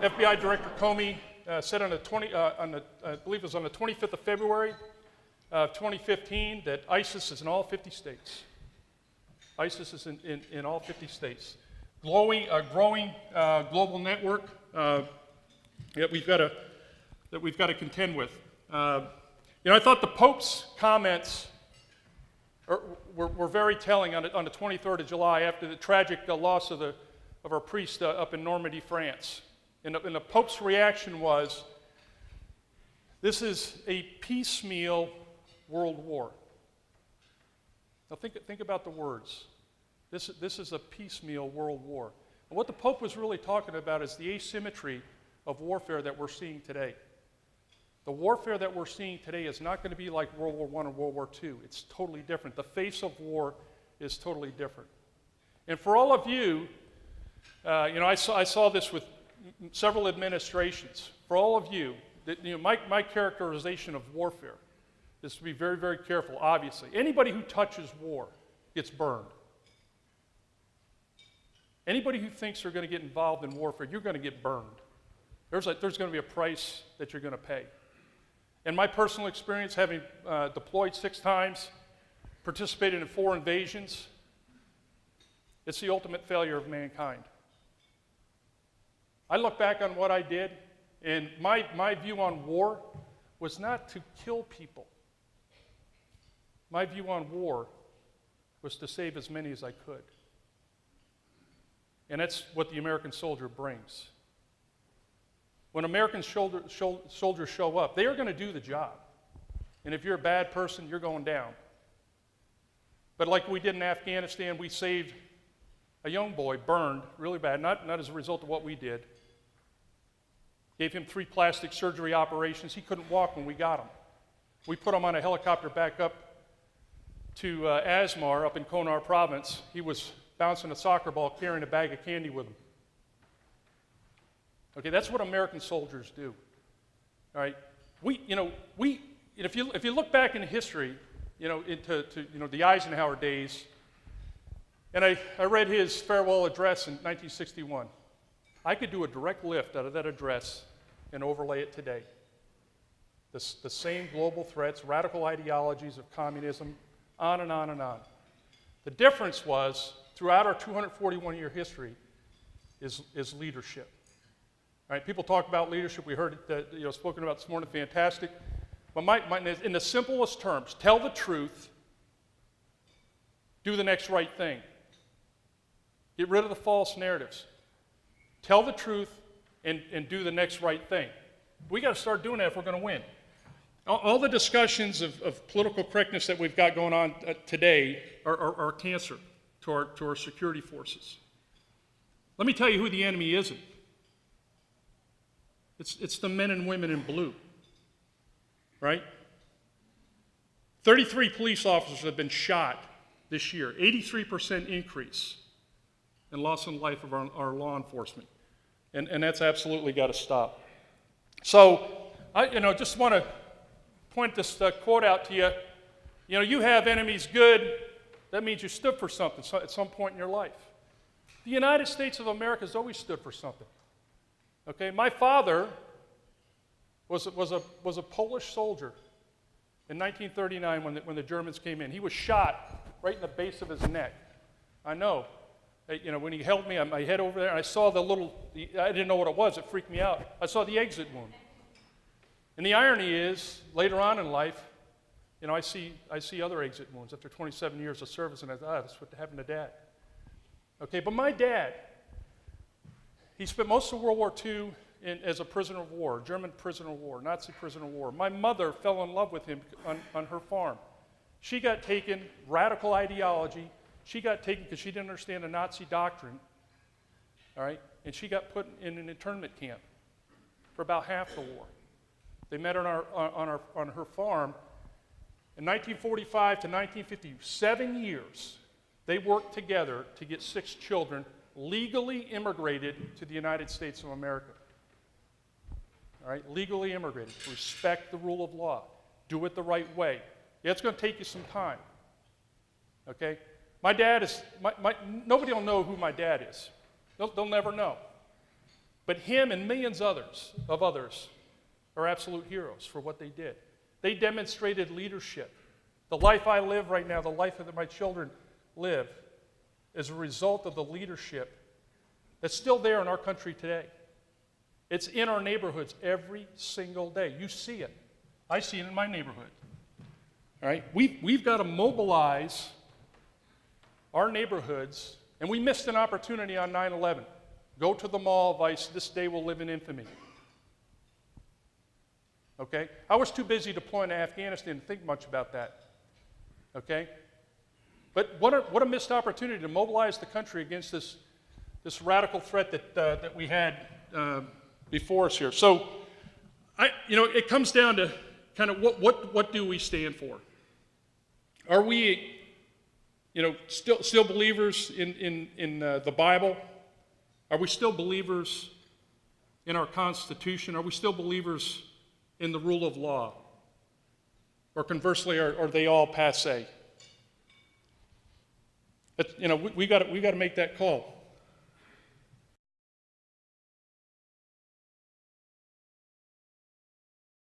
FBI Director Comey said on the I believe it was on the 25th of February of 2015 that ISIS is in all 50 states. ISIS is in all 50 states. Growing global network that we've got to contend with. I thought the Pope's comments were very telling on the 23rd of July after the tragic loss of our priest up in Normandy, France. And the Pope's reaction was, this is a piecemeal world war. Now think about the words. This is a piecemeal world war. And what the Pope was really talking about is the asymmetry of warfare that we're seeing today. The warfare that we're seeing today is not going to be like World War I and World War II. It's totally different. The face of war is totally different. And for all of you, I saw this with several administrations. For all of you, my characterization of warfare is to be very, very careful, obviously. Anybody who touches war gets burned. Anybody who thinks they're going to get involved in warfare, you're going to get burned. There's going to be a price that you're going to pay. In my personal experience, having deployed 6 times, participated in 4 invasions, it's the ultimate failure of mankind. I look back on what I did, and my view on war was not to kill people. My view on war was to save as many as I could. And that's what the American soldier brings. When American soldiers show up, they are going to do the job. And if you're a bad person, you're going down. But like we did in Afghanistan, we saved a young boy, burned really bad, not as a result of what we did. Gave him 3 plastic surgery operations. He couldn't walk when we got him. We put him on a helicopter back up to Asmar up in Konar province. He was bouncing a soccer ball, carrying a bag of candy with him. Okay, that's what American soldiers do. All right, if you look back in history, into the Eisenhower days, and I read his farewell address in 1961. I could do a direct lift out of that address and overlay it today. The same global threats, radical ideologies of communism, on and on and on. The difference was, throughout our 241-year history, is leadership. All right, people talk about leadership. We heard it spoken about this morning, fantastic. But in the simplest terms, tell the truth, do the next right thing. Get rid of the false narratives. Tell the truth and do the next right thing. We got to start doing that if we're going to win. All the discussions of political correctness that we've got going on today are cancer to our security forces. Let me tell you who the enemy isn't. It's the men and women in blue, right? 33 police officers have been shot this year, 83% increase in loss of life of our law enforcement. And that's absolutely got to stop. So I just want to point this quote out to you. You have enemies good. That means you stood for something at some point in your life. The United States of America has always stood for something. Okay, my father was a Polish soldier in 1939 when the Germans came in. He was shot right in the base of his neck. I know. When he held me, my head over there, and I saw I didn't know what it was. It freaked me out. I saw the exit wound. And the irony is, later on in life, I see other exit wounds after 27 years of service, and I thought, that's what happened to Dad. Okay, but my dad, he spent most of World War II as a prisoner of war, German prisoner of war, Nazi prisoner of war. My mother fell in love with him on her farm. She got taken, radical ideology. She got taken because she didn't understand the Nazi doctrine, all right? And she got put in an internment camp for about half the war. They met on her farm. In 1945 to 1950, 7 years, they worked together to get 6 children legally immigrated to the United States of America. All right, legally immigrated. Respect the rule of law. Do it the right way. Yeah, it's going to take you some time. Okay? My dad is, nobody will know who my dad is. They'll never know. But him and millions of others are absolute heroes for what they did. They demonstrated leadership. The life I live right now, the life that my children live, is a result of the leadership that's still there in our country today. It's in our neighborhoods every single day. You see it. I see it in my neighborhood. All right? We've got to mobilize our neighborhoods, and we missed an opportunity on 9/11. Go to the mall, Vice, this day will live in infamy. Okay? I was too busy deploying to Afghanistan to think much about that. Okay? But what a missed opportunity to mobilize the country against this radical threat that we had before us here. So, it comes down to kind of what do we stand for? Are we, still believers in the Bible? Are we still believers in our Constitution? Are we still believers in the rule of law? Or conversely, are they all passé? But, we got to make that call.